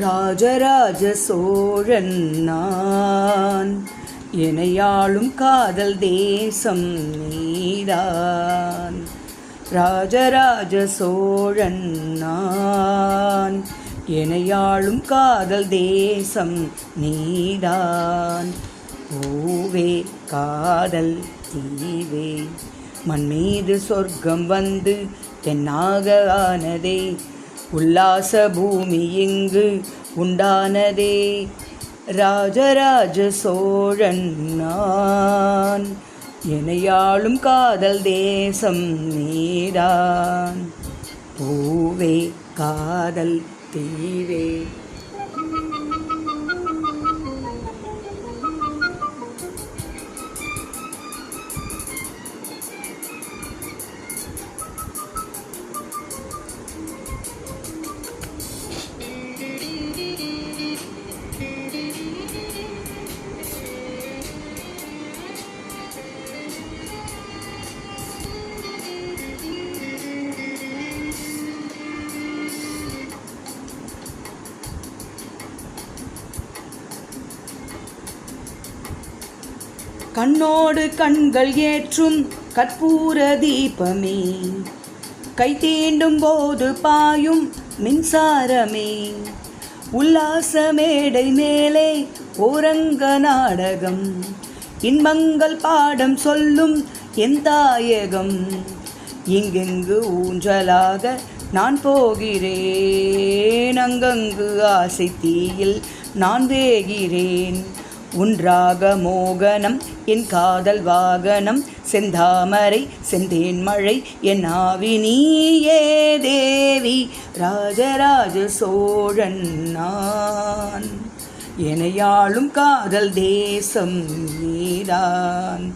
ராஜராஜ சோழன் நான், எனையாளும் காதல் தேசம் நீதான். ராஜராஜ சோழன் நான், எனையாளும் காதல் தேசம் நீதான். பூவே காதல் தீவே, மண் மீது சொர்க்கம் வந்து தென்னாக ஆனதே, உல்லாச பூமி இங்கு உண்டானதே. ராஜராஜ சோழன் நான், எனையாளும் காதல் தேசம் நீதான். பூவே காதல் தீவே. கண்ணோடு கண்கள் ஏற்றும் கற்பூர தீபமே, கை தீண்டும் போது பாயும் மின்சாரமே, உல்லாச மேடை மேலே ஓரங்க நாடகம், இன்பங்கள் பாடம் சொல்லும் என் தாயகம். இங்கெங்கு ஊஞ்சலாக நான் போகிறேன், அங்கங்கு ஆசை தீயில் நான் வேகிறேன். உன்றாக மோகனம் என் காதல் வாகனம், செந்தாமரை செந்தேன் மழை என் ஆவி நீயே தேவி. ராஜராஜ சோழன் நான், எனையாளும் காதல் தேசம் நீதான்.